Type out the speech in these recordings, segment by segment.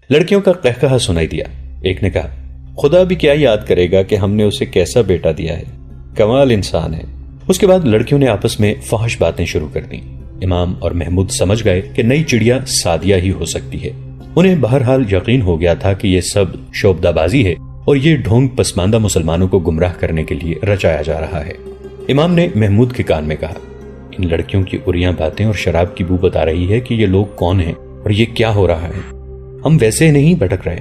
لڑکیوں کا قہقہا سنائی دیا۔ ایک نے کہا، خدا بھی کیا یاد کرے گا کہ ہم نے اسے کیسا بیٹا دیا ہے، کمال انسان ہے۔ اس کے بعد لڑکیوں نے آپس میں فحش باتیں شروع کر دیں۔ امام اور محمود سمجھ گئے کہ نئی چڑیا سعدیہ ہی ہو سکتی ہے۔ انہیں بہرحال یقین ہو گیا تھا کہ یہ سب شعبدہ بازی ہے اور یہ ڈھونگ پسماندہ مسلمانوں کو گمراہ کرنے کے لیے رچایا جا رہا ہے۔ امام نے محمود کے کان میں کہا، ان لڑکیوں کی اریاں باتیں اور شراب کی بو بتا رہی ہے کہ یہ لوگ کون ہیں اور یہ کیا ہو رہا ہے۔ ہم ویسے نہیں بھٹک رہے۔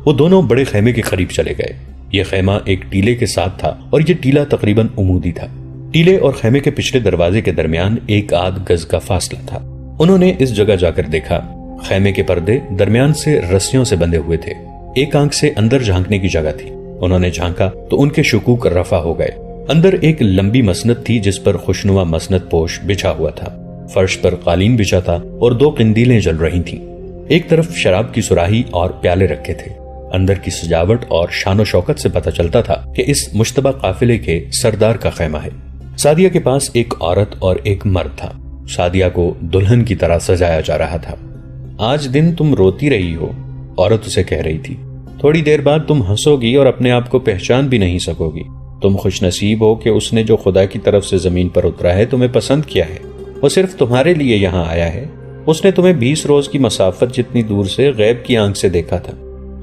وہ دونوں بڑے خیمے کے قریب چلے گئے۔ یہ خیمہ ایک ٹیلے کے ساتھ تھا اور یہ ٹیلا تقریباً عمودی تھا۔ ٹیلے اور خیمے کے پچھلے دروازے کے درمیان ایک آدھ گز کا فاصلہ تھا۔ انہوں نے اس جگہ جا کر دیکھا، خیمے کے پردے درمیان سے رسیوں سے بندھے ہوئے تھے۔ ایک آنکھ سے اندر جھانکنے کی جگہ تھی۔ انہوں نے جھانکا تو ان کے شکوک رفع ہو گئے۔ اندر ایک لمبی مسند تھی جس پر خوشنما مسند پوش بچھا ہوا تھا۔ فرش پر قالین بچھا تھا اور 2 قندیلیں جل رہی تھیں۔ ایک طرف شراب کی سراہی اور پیالے رکھے تھے۔ اندر کی سجاوٹ اور شان و شوکت سے پتہ چلتا تھا کہ اس مشتبہ قافلے کے سردار کا خیمہ ہے۔ سعدیہ کے پاس ایک عورت اور ایک مرد تھا۔ سعدیہ کو دلہن کی طرح سجایا جا رہا تھا۔ آج دن تم روتی رہی ہو، عورت اسے کہہ رہی تھی۔ تھوڑی دیر بعد تم ہنسو گی اور اپنے آپ کو پہچان بھی نہیں سکو گی۔ تم خوش نصیب ہو کہ اس نے جو خدا کی طرف سے زمین پر اترا ہے تمہیں پسند کیا ہے۔ وہ صرف تمہارے لیے یہاں آیا ہے۔ اس نے تمہیں 20 روز کی مسافت جتنی دور سے غیب کی آنکھ سے دیکھا تھا۔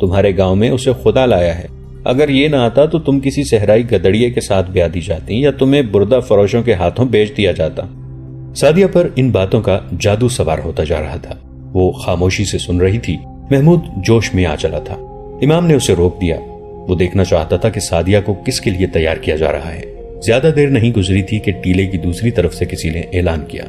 تمہارے گاؤں میں اسے خدا لایا ہے۔ اگر یہ نہ آتا تو تم کسی صحرائی گدڑیے کے ساتھ بیاہ دی جاتی یا تمہیں بردہ فروشوں کے ہاتھوں بیچ دیا جاتا۔ سعدیہ پر ان باتوں کا جادو سوار ہوتا جا رہا تھا۔ وہ خاموشی سے سن رہی تھی۔ محمود جوش میں آ چلا تھا۔ امام نے اسے روک دیا۔ وہ دیکھنا چاہتا تھا کہ سعدیہ کو کس کے لیے تیار کیا جا رہا ہے۔ زیادہ دیر نہیں گزری تھی کہ ٹیلے کی دوسری طرف سے کسی نے اعلان کیا،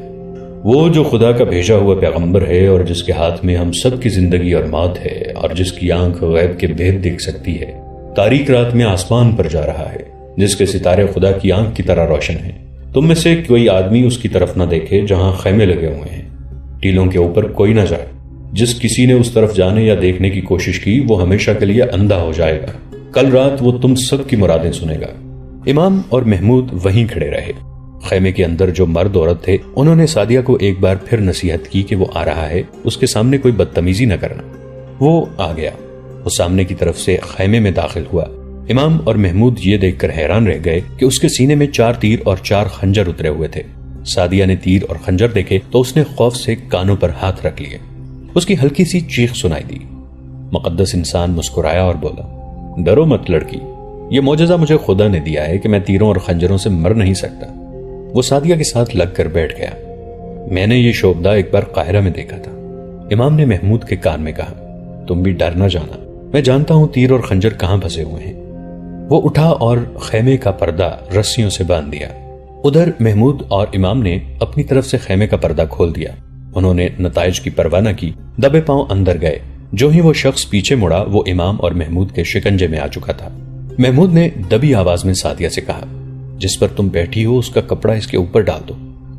وہ جو خدا کا بھیجا ہوا پیغمبر ہے اور جس کے ہاتھ میں ہم سب کی زندگی اور موت ہے اور جس کی آنکھ غیب کے بھید دیکھ سکتی ہے، تاریک رات میں آسمان پر جا رہا ہے، جس کے ستارے خدا کی آنکھ کی طرح روشن ہیں۔ تم میں سے کوئی آدمی اس کی طرف نہ دیکھے جہاں خیمے لگے ہوئے ہیں۔ ٹیلوں کے اوپر کوئی نہ جائے۔ جس کسی نے اس طرف جانے یا دیکھنے کی کوشش کی وہ ہمیشہ کے لیے اندھا ہو جائے گا۔ کل رات وہ تم سب کی مرادیں سنے گا۔ امام اور محمود وہیں کھڑے رہے۔ خیمے کے اندر جو مرد عورت تھے انہوں نے سعدیہ کو ایک بار پھر نصیحت کی کہ وہ آ رہا ہے، اس کے سامنے کوئی بدتمیزی نہ کرنا۔ وہ آ گیا۔ وہ سامنے کی طرف سے خیمے میں داخل ہوا۔ امام اور محمود یہ دیکھ کر حیران رہ گئے کہ اس کے سینے میں 4 تیر اور 4 خنجر اترے ہوئے تھے۔ سعدیہ نے تیر اور خنجر دیکھے تو اس نے خوف سے کانوں پر ہاتھ رکھ لیے۔ اس کی ہلکی سی چیخ سنائی دی۔ مقدس انسان مسکرایا اور بولا، ڈرو مت لڑکی، یہ معجزہ مجھے خدا نے دیا ہے کہ میں تیروں اور خنجروں سے مر نہیں سکتا۔ وہ سعدیہ کے ساتھ لگ کر بیٹھ گیا۔ میں نے یہ شعبدہ ایک بار قاہرہ میں دیکھا تھا۔ امام نے محمود کے کان میں کہا، تم بھی ڈر نہ جانا، میں جانتا ہوں تیر اور خنجر کہاں پھنسے ہوئے ہیں۔ وہ اٹھا اور خیمے کا پردہ رسیوں سے باندھ دیا۔ ادھر محمود اور امام نے اپنی طرف سے خیمے کا پردہ کھول دیا۔ انہوں نے نتائج کی پرواہ نہ کی، دبے پاؤں اندر گئے۔ جو ہی وہ شخص پیچھے مڑا وہ امام اور محمود کے شکنجے میں آ چکا تھا۔ محمود نے دبی آواز میں سعدیہ سے کہا، جس پر تم بیٹھی ہو اس کا کپڑا اس کے اوپر ڈال دو۔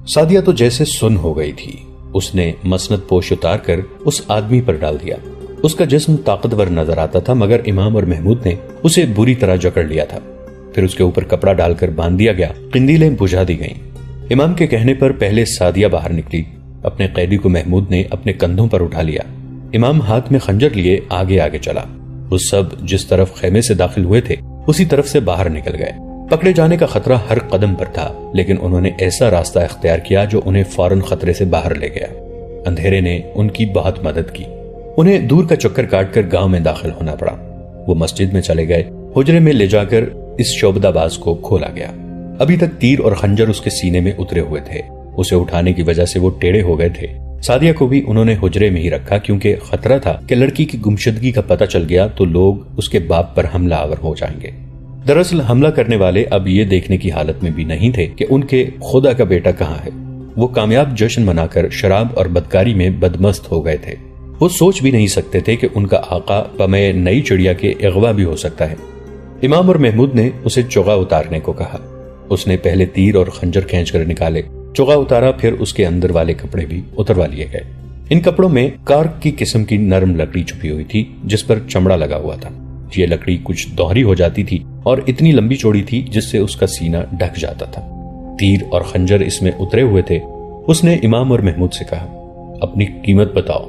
سعدیہ تو جیسے سن ہو گئی تھی۔ اس نے مسند پوش اتار کر اس آدمی پر ڈال دیا۔ اس کا جسم طاقتور نظر آتا تھا مگر امام اور محمود نے اسے بری طرح جکڑ لیا تھا۔ پھر اس کے اوپر کپڑا ڈال کر باندھ دیا گیا۔ قندیلیں بجھا دی گئیں۔ امام کے کہنے پر پہلے سعدیہ باہر نکلی۔ اپنے قیدی کو محمود نے اپنے کندھوں پر اٹھا لیا۔ امام ہاتھ میں خنجر لیے آگے آگے چلا۔ وہ سب جس طرف خیمے سے داخل ہوئے تھے اسی طرف سے باہر نکل گئے۔ پکڑے جانے کا خطرہ ہر قدم پر تھا لیکن انہوں نے ایسا راستہ اختیار کیا جو انہیں فوراً خطرے سے باہر لے گیا۔ اندھیرے نے ان کی بہت مدد کی۔ انہیں دور کا چکر کاٹ کر گاؤں میں داخل ہونا پڑا۔ وہ مسجد میں چلے گئے۔ حجرے میں لے جا کر اس شعبدہ باز کو کھولا گیا۔ ابھی تک تیر اور خنجر اس کے سینے میں اترے ہوئے تھے۔ اسے اٹھانے کی وجہ سے وہ ٹیڑے ہو گئے تھے۔ سعدیہ کو بھی انہوں نے حجرے میں ہی رکھا کیونکہ خطرہ تھا کہ لڑکی کی گمشدگی کا پتہ چل گیا تو لوگ اس کے باپ پر حملہ آور ہو جائیں گے۔ دراصل حملہ کرنے والے اب یہ دیکھنے کی حالت میں بھی نہیں تھے کہ ان کے خدا کا بیٹا کہاں ہے۔ وہ کامیاب جشن منا کر شراب اور بدکاری میں بدمست ہو گئے تھے۔ وہ سوچ بھی نہیں سکتے تھے کہ ان کا آقا پمے نئی چڑیا کے اغوا بھی ہو سکتا ہے۔ امام اور محمود نے اسے چوغا اتارنے کو کہا۔ اس نے پہلے تیر اور خنجر کھینچ کر نکالے۔ چوغا اتارا، پھر اس کے اندر والے کپڑے بھی اتروا لیے گئے۔ ان کپڑوں میں کارک کی قسم کی نرم لکڑی چھپی ہوئی تھی جس پر چمڑا لگا ہوا تھا۔ یہ لکڑی کچھ دوہری ہو جاتی تھی اور اتنی لمبی چوڑی تھی جس سے اس کا سینہ ڈھک جاتا تھا۔ تیر اور خنجر اس میں اترے ہوئے تھے۔ اس نے امام اور محمود سے کہا، اپنی قیمت بتاؤ۔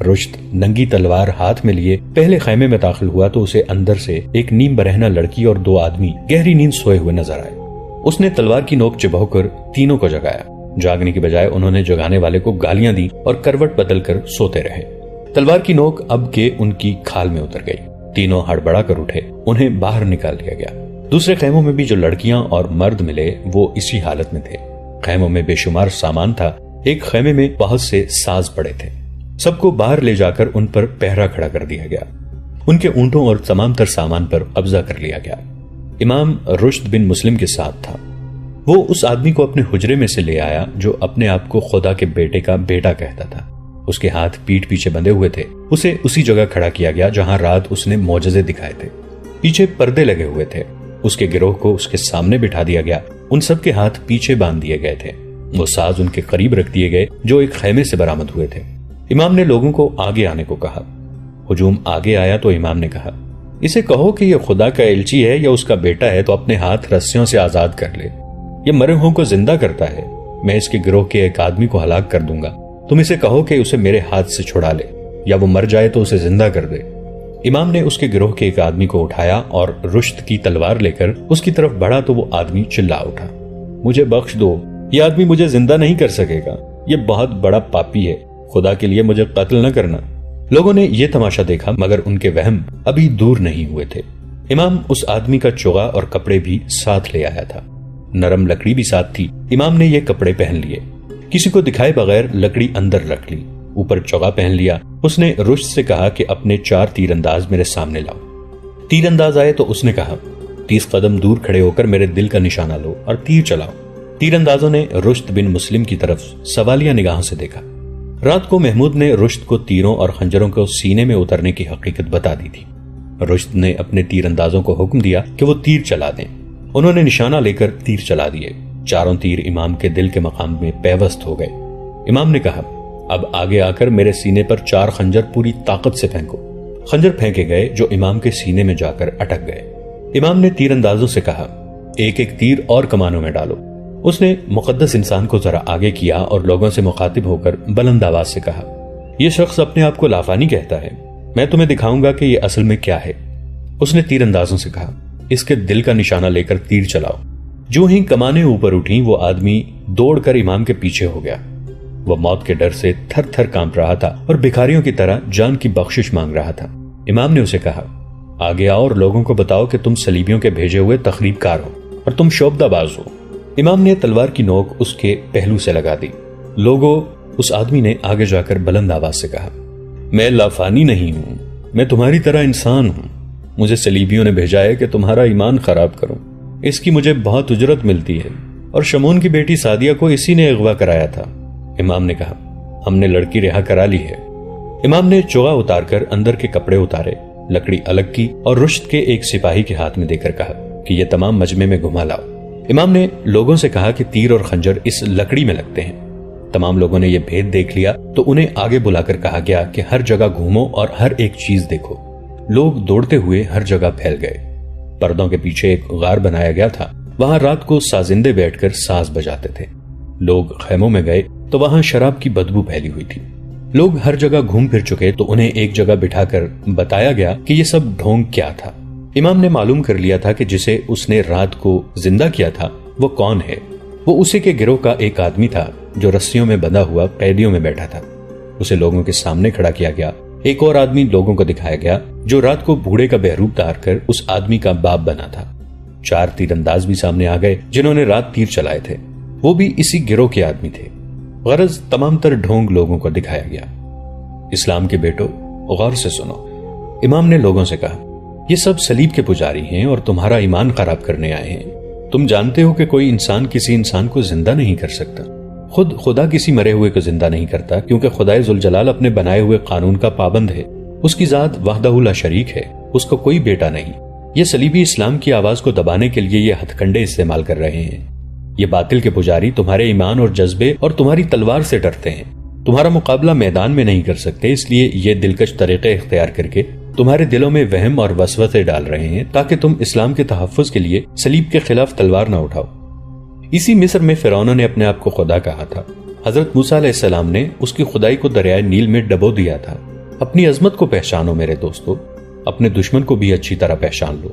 رشد ننگی تلوار ہاتھ میں لیے پہلے خیمے میں داخل ہوا تو اسے اندر سے ایک نیم برہنہ لڑکی اور 2 آدمی گہری نیند سوئے ہوئے نظر آئے۔ اس نے تلوار کی نوک چبھو کر تینوں کو جگایا۔ جاگنے کی بجائے انہوں نے جگانے والے کو گالیاں دی اور کروٹ بدل کر سوتے رہے۔ تلوار کی نوک اب کے ان کی کھال میں اتر گئی۔ تینوں ہڑبڑا کر اٹھے، انہیں باہر نکال دیا گیا۔ دوسرے خیموں میں بھی جو لڑکیاں اور مرد ملے وہ اسی حالت میں تھے۔ خیموں میں بے شمار سامان تھا، ایک خیمے میں بہت سے ساز پڑے تھے۔ سب کو باہر لے جا کر ان پر پہرا کھڑا کر دیا گیا۔ ان کے اونٹوں اور تمام تر سامان پر قبضہ کر لیا گیا۔ امام رشد بن مسلم کے ساتھ تھا۔ وہ اس آدمی کو اپنے حجرے میں سے لے آیا جو اپنے آپ کو خدا کے بیٹے کا بیٹا کہتا تھا۔ اس کے ہاتھ پیٹھ پیچھے بندھے ہوئے تھے۔ اسے اسی جگہ کھڑا کیا گیا جہاں رات اس نے معجزے دکھائے تھے۔ پیچھے پردے لگے ہوئے تھے۔ اس کے گروہ کو اس کے سامنے بٹھا دیا گیا۔ ان سب کے ہاتھ پیچھے باندھ دیے گئے تھے۔ وہ ساز ان کے قریب رکھ دیے گئے جو ایک خیمے سے برآمد ہوئے تھے۔ امام نے لوگوں کو آگے آنے کو کہا۔ ہجوم آگے آیا تو امام نے کہا، اسے کہو کہ یہ خدا کا ایلچی ہے یا اس کا بیٹا ہے تو اپنے ہاتھ رسیوں سے آزاد کر لے۔ یہ مرے ہوں کو زندہ کرتا ہے۔ میں اس کے گروہ کے ایک آدمی کو ہلاک کر دوں گا۔ تم اسے کہو کہ اسے میرے ہاتھ سے چھڑا لے، یا وہ مر جائے تو اسے زندہ کر دے۔ امام نے اس کے گروہ کے ایک آدمی کو اٹھایا اور رشد کی تلوار لے کر اس کی طرف بڑھا تو وہ آدمی چلا اٹھا، مجھے بخش دو، یہ آدمی مجھے زندہ نہیں کر سکے گا، یہ بہت بڑا پاپی ہے، خدا کے لیے مجھے قتل نہ کرنا۔ لوگوں نے یہ تماشا دیکھا مگر ان کے وہم ابھی دور نہیں ہوئے تھے۔ امام اس آدمی کا چوغا اور کپڑے بھی ساتھ لے آیا تھا۔ نرم لکڑی بھی ساتھ تھی۔ امام نے یہ کپڑے پہن لیے، کسی کو دکھائے بغیر لکڑی اندر رکھ لی، اوپر چوغا پہن لیا۔ اس نے رشد سے کہا کہ اپنے 4 تیر انداز میرے سامنے لاؤ۔ تیر انداز آئے تو اس نے کہا، 30 قدم دور کھڑے ہو کر میرے دل کا نشانہ لو اور تیر چلاؤ۔ تیر اندازوں نے رشد بن مسلم کی طرف سوالیہ نگاہوں سے دیکھا۔ رات کو محمود نے رشد کو تیروں اور خنجروں کو سینے میں اترنے کی حقیقت بتا دی تھی۔ رشد نے اپنے تیر اندازوں کو حکم دیا کہ وہ تیر چلا دیں۔ انہوں نے نشانہ لے کر تیر چلا دیے۔ چاروں تیر امام کے دل کے مقام میں پیوست ہو گئے۔ امام نے کہا، اب آگے آ کر میرے سینے پر 4 خنجر پوری طاقت سے پھینکو۔ خنجر پھینکے گئے جو امام کے سینے میں جا کر اٹک گئے۔ امام نے تیر اندازوں سے کہا، ایک ایک تیر اور کمانوں میں ڈالو۔ اس نے مقدس انسان کو ذرا آگے کیا اور لوگوں سے مخاطب ہو کر بلند آواز سے کہا، یہ شخص اپنے آپ کو لافانی کہتا ہے، میں تمہیں دکھاؤں گا کہ یہ اصل میں کیا ہے۔ اس نے تیر اندازوں سے کہا، اس کے دل کا نشانہ لے کر تیر چلاؤ۔ جو ہی کمانیں اوپر اٹھیں وہ آدمی دوڑ کر امام کے پیچھے ہو گیا۔ وہ موت کے ڈر سے تھر تھر کانپ رہا تھا اور بھکاریوں کی طرح جان کی بخشش مانگ رہا تھا۔ امام نے اسے کہا، آگے آؤ اور لوگوں کو بتاؤ کہ تم صلیبیوں کے بھیجے ہوئے تخریب کار ہو اور تم شعبدہ باز ہو۔ امام نے تلوار کی نوک اس کے پہلو سے لگا دی۔ لوگوں، اس آدمی نے آگے جا کر بلند آواز سے کہا، میں لافانی نہیں ہوں، میں تمہاری طرح انسان ہوں۔ مجھے صلیبیوں نے بھیجا ہے کہ تمہارا ایمان خراب کروں۔ اس کی مجھے بہت اجرت ملتی ہے، اور شمون کی بیٹی سادیہ کو اسی نے اغوا کرایا تھا۔ امام نے کہا، ہم نے لڑکی رہا کرا لی ہے۔ امام نے چوغا اتار کر اندر کے کپڑے اتارے، لکڑی الگ کی اور رشد کے ایک سپاہی کے ہاتھ میں دے کر کہا کہ یہ تمام مجمع میں گھما لاؤ۔ امام نے لوگوں سے کہا کہ تیر اور خنجر اس لکڑی میں لگتے ہیں۔ تمام لوگوں نے یہ بھید دیکھ لیا تو انہیں آگے بلا کر کہا گیا کہ ہر جگہ گھومو اور ہر ایک چیز دیکھو۔ لوگ دوڑتے ہوئے ہر جگہ پھیل گئے۔ پردوں کے پیچھے ایک غار بنایا گیا تھا، وہاں رات کو سازندے بیٹھ کر ساز بجاتے تھے۔ لوگ خیموں میں گئے تو وہاں شراب کی بدبو پھیلی ہوئی تھی۔ لوگ ہر جگہ گھوم پھر چکے تو انہیں ایک جگہ بٹھا کر بتایا گیا کہ یہ سب ڈھونگ کیا تھا۔ امام نے معلوم کر لیا تھا کہ جسے اس نے رات کو زندہ کیا تھا وہ کون ہے۔ وہ اسی کے گروہ کا ایک آدمی تھا جو رسیوں میں بندھا ہوا قیدیوں میں بیٹھا تھا۔ اسے لوگوں کے سامنے کھڑا کیا گیا۔ ایک اور آدمی لوگوں کو دکھایا گیا جو رات کو بوڑھے کا بہروپ دار کر اس آدمی کا باپ بنا تھا۔ 4 تیر انداز بھی سامنے آ گئے جنہوں نے رات تیر چلائے تھے، وہ بھی اسی گروہ کے آدمی تھے۔ غرض تمام تر ڈھونگ لوگوں کو دکھایا گیا۔ اسلام کے بیٹو، غور سے سنو، امام نے لوگوں سے کہا، یہ سب صلیب کے پجاری ہیں اور تمہارا ایمان خراب کرنے آئے ہیں۔ تم جانتے ہو کہ کوئی انسان کسی انسان کو زندہ نہیں کر سکتا، خود خدا کسی مرے ہوئے کو زندہ نہیں کرتا، کیونکہ خدائے ذوالجلال اپنے بنائے ہوئے قانون کا پابند ہے۔ اس کی ذات وحدہ لا شریک ہے، اس کو کوئی بیٹا نہیں۔ یہ صلیبی اسلام کی آواز کو دبانے کے لیے یہ ہتھ کنڈے استعمال کر رہے ہیں۔ یہ باطل کے پجاری تمہارے ایمان اور جذبے اور تمہاری تلوار سے ڈرتے ہیں، تمہارا مقابلہ میدان میں نہیں کر سکتے، اس لیے یہ دلکش طریقے اختیار کر کے تمہارے دلوں میں وہم اور وسوسے ڈال رہے ہیں تاکہ تم اسلام کے تحفظ کے لیے صلیب کے خلاف تلوار نہ اٹھاؤ۔ اسی مصر میں فرعون نے اپنے آپ کو خدا کہا تھا حضرت موسیٰ علیہ السلام نے اس کی خدائی کو دریائے نیل میں ڈبو دیا تھا۔ اپنی عظمت کو پہچانو میرے دوستو، اپنے دشمن کو بھی اچھی طرح پہچان لو۔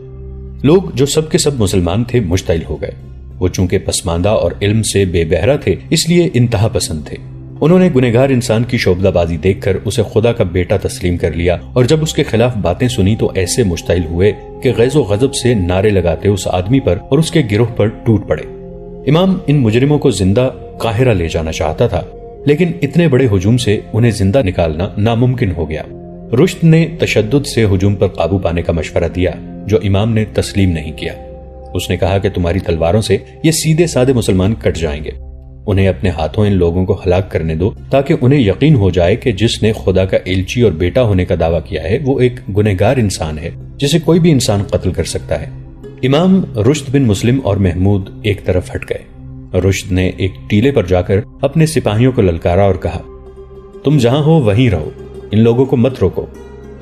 لوگ جو سب کے سب مسلمان تھے مشتعل ہو گئے۔ وہ چونکہ پسماندہ اور علم سے بے بہرہ تھے اس لیے انتہا پسند تھے۔ انہوں نے گنہگار انسان کی شعبدہ بازی دیکھ کر اسے خدا کا بیٹا تسلیم کر لیا، اور جب اس کے خلاف باتیں سنی تو ایسے مشتعل ہوئے کہ غیظ و غضب سے نعرے لگاتے اس آدمی پر اور اس کے گروہ پر ٹوٹ پڑے۔ امام ان مجرموں کو زندہ قاہرہ لے جانا چاہتا تھا، لیکن اتنے بڑے ہجوم سے انہیں زندہ نکالنا ناممکن ہو گیا۔ رشد نے تشدد سے ہجوم پر قابو پانے کا مشورہ دیا، جو امام نے تسلیم نہیں کیا۔ اس نے کہا کہ تمہاری تلواروں سے یہ سیدھے سادے مسلمان کٹ جائیں گے، انہیں اپنے ہاتھوں ان لوگوں کو ہلاک کرنے دو تاکہ انہیں یقین ہو جائے کہ جس نے خدا کا ایلچی اور بیٹا ہونے کا دعویٰ کیا ہے وہ ایک گنہگار انسان ہے جسے کوئی بھی انسان قتل کر سکتا ہے۔ امام رشد بن مسلم اور محمود ایک طرف ہٹ گئے۔ رشد نے ایک ٹیلے پر جا کر اپنے سپاہیوں کو للکارا اور کہا، تم جہاں ہو وہیں رہو، ان لوگوں کو مت روکو۔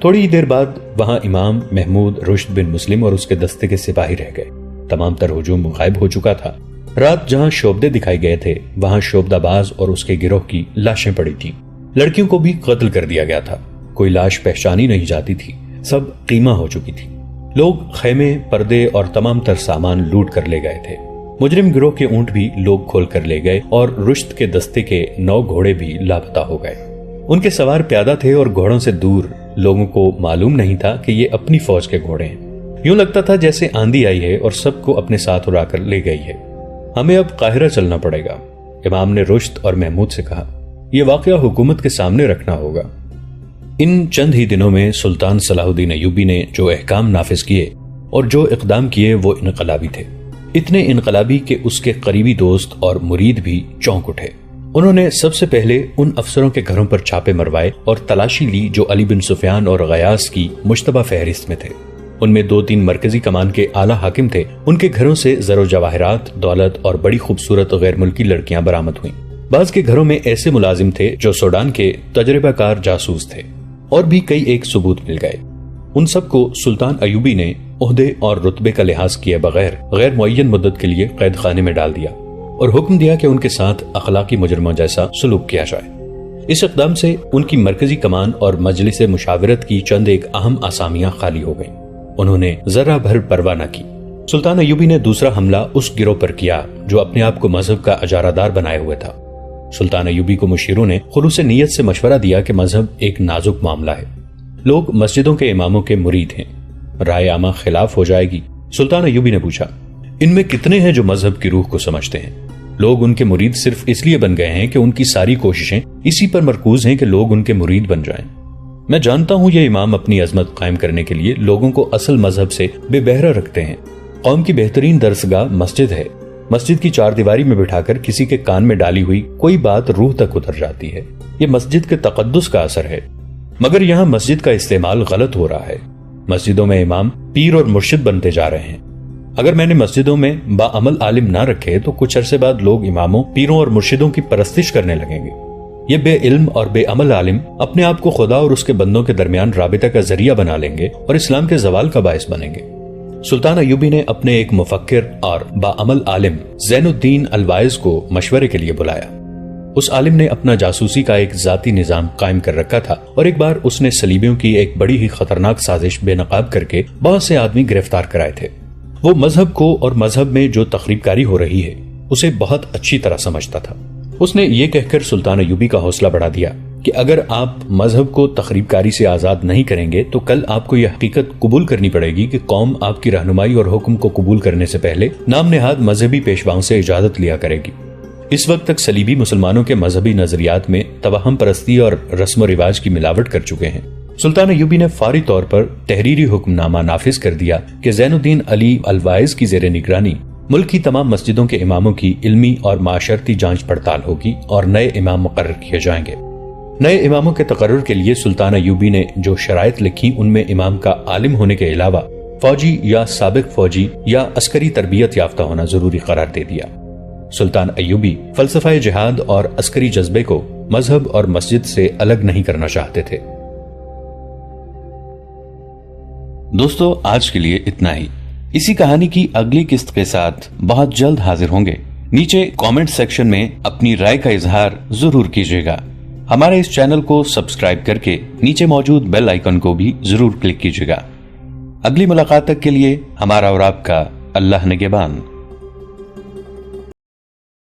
تھوڑی دیر بعد وہاں امام، محمود، رشد بن مسلم اور اس کے دستے کے سپاہی رہ گئے۔ تمام تر ہجوم غائب ہو چکا تھا۔ رات جہاں شعبدے دکھائی گئے تھے وہاں شعبدہ باز اور اس کے گروہ کی لاشیں پڑی تھیں۔ لڑکیوں کو بھی قتل کر دیا گیا تھا، کوئی لاش پہچانی نہیں جاتی تھی، سب قیمہ ہو چکی تھی۔ لوگ خیمے، پردے اور تمام تر سامان لوٹ کر لے گئے تھے۔ مجرم گروہ کے اونٹ بھی لوگ کھول کر لے گئے اور رشد کے دستے کے 9 گھوڑے بھی لاپتہ ہو گئے۔ ان کے سوار پیادہ تھے اور گھوڑوں سے دور، لوگوں کو معلوم نہیں تھا کہ یہ اپنی فوج کے گھوڑے ہیں۔ یوں لگتا تھا جیسے آندھی آئی ہے اور سب کو اپنے ساتھ اڑا کر لے گئی ہے۔ ہمیں اب قاہرہ چلنا پڑے گا، امام نے رشد اور محمود سے کہا۔ یہ واقعہ حکومت کے سامنے رکھنا ہوگا۔ ان چند ہی دنوں میں سلطان صلاح الدین ایوبی نے جو احکام نافذ کیے اور جو اقدام کیے وہ انقلابی تھے، اتنے انقلابی کہ اس کے قریبی دوست اور مرید بھی چونک اٹھے۔ انہوں نے سب سے پہلے ان افسروں کے گھروں پر چھاپے مروائے اور تلاشی لی جو علی بن سفیان اور غیاث کی مشتبہ فہرست میں تھے۔ ان میں 2-3 مرکزی کمان کے اعلیٰ حاکم تھے، ان کے گھروں سے زر و جواہرات، دولت اور بڑی خوبصورت غیر ملکی لڑکیاں برآمد ہوئیں۔ بعض کے گھروں میں ایسے ملازم تھے جو سوڈان کے تجربہ کار جاسوس تھے، اور بھی کئی ایک ثبوت مل گئے۔ ان سب کو سلطان ایوبی نے عہدے اور رتبے کا لحاظ کیے بغیر غیر معین مدت کے لیے قید خانے میں ڈال دیا اور حکم دیا کہ ان کے ساتھ اخلاقی مجرموں جیسا سلوک کیا جائے۔ اس اقدام سے ان کی مرکزی کمان اور مجلس مشاورت کی چند ایک اہم اسامیاں خالی ہو گئیں۔ انہوں نے ذرہ بھر پرواہ نہ کی۔ سلطان ایوبی نے دوسرا حملہ اس گروہ پر کیا جو اپنے آپ کو مذہب کا اجارہ دار بنائے ہوئے تھا۔ سلطان ایوبی کو مشیروں نے خلوص نیت سے مشورہ دیا کہ مذہب ایک نازک معاملہ ہے، لوگ مسجدوں کے اماموں کے مرید ہیں، رائے عامہ خلاف ہو جائے گی۔ سلطان ایوبی نے پوچھا، ان میں کتنے ہیں جو مذہب کی روح کو سمجھتے ہیں؟ لوگ ان کے مرید صرف اس لیے بن گئے ہیں کہ ان کی ساری کوششیں اسی پر مرکوز ہیں کہ لوگ ان کے مرید بن جائیں۔ میں جانتا ہوں یہ امام اپنی عظمت قائم کرنے کے لیے لوگوں کو اصل مذہب سے بے بہرہ رکھتے ہیں۔ قوم کی بہترین درسگاہ مسجد ہے، مسجد کی 4 دیواری میں بٹھا کر کسی کے کان میں ڈالی ہوئی کوئی بات روح تک اتر جاتی ہے۔ یہ مسجد کے تقدس کا اثر ہے، مگر یہاں مسجد کا استعمال غلط ہو رہا ہے۔ مسجدوں میں امام پیر اور مرشد بنتے جا رہے ہیں۔ اگر میں نے مسجدوں میں باعمل عالم نہ رکھے تو کچھ عرصے بعد لوگ اماموں، پیروں اور مرشدوں کی پرستش کرنے لگیں گے۔ یہ بے علم اور بے عمل عالم اپنے آپ کو خدا اور اس کے بندوں کے درمیان رابطہ کا ذریعہ بنا لیں گے اور اسلام کے زوال کا باعث بنیں گے۔ سلطان ایوبی نے اپنے ایک مفکر اور باعمل عالم زین الدین الواعظ کو مشورے کے لیے بلایا۔ اس عالم نے اپنا جاسوسی کا ایک ذاتی نظام قائم کر رکھا تھا اور ایک بار اس نے صلیبیوں کی ایک بڑی ہی خطرناک سازش بے نقاب کر کے بہت سے آدمی گرفتار کرائے تھے۔ وہ مذہب کو اور مذہب میں جو تخریب کاری ہو رہی ہے اسے بہت اچھی طرح سمجھتا تھا۔ اس نے یہ کہہ کر سلطان ایوبی کا حوصلہ بڑھا دیا کہ اگر آپ مذہب کو تخریب کاری سے آزاد نہیں کریں گے تو کل آپ کو یہ حقیقت قبول کرنی پڑے گی کہ قوم آپ کی رہنمائی اور حکم کو قبول کرنے سے پہلے نام نہاد مذہبی پیشواؤں سے اجازت لیا کرے گی۔ اس وقت تک صلیبی مسلمانوں کے مذہبی نظریات میں توہم پرستی اور رسم و رواج کی ملاوٹ کر چکے ہیں۔ سلطان ایوبی نے فوری طور پر تحریری حکم نامہ نافذ کر دیا کہ زین الدین علی الواعظ کی زیر نگرانی ملک کی تمام مسجدوں کے اماموں کی علمی اور معاشرتی جانچ پڑتال ہوگی اور نئے امام مقرر کیے جائیں گے۔ نئے اماموں کے تقرر کے لیے سلطان ایوبی نے جو شرائط لکھی ان میں امام کا عالم ہونے کے علاوہ فوجی یا سابق فوجی یا عسکری تربیت یافتہ ہونا ضروری قرار دے دیا۔ سلطان ایوبی فلسفہ جہاد اور عسکری جذبے کو مذہب اور مسجد سے الگ نہیں کرنا چاہتے تھے۔ دوستو آج کے لیے اتنا ہی۔ اسی کہانی کی اگلی قسط کے ساتھ بہت جلد حاضر ہوں گے۔ نیچے کامنٹ سیکشن میں اپنی رائے کا اظہار ضرور کیجیے گا۔ ہمارے اس چینل کو سبسکرائب کر کے نیچے موجود بیل آئیکن کو بھی ضرور کلک کیجیے گا۔ اگلی ملاقات تک کے لیے ہمارا اور آپ کا اللہ نگہبان۔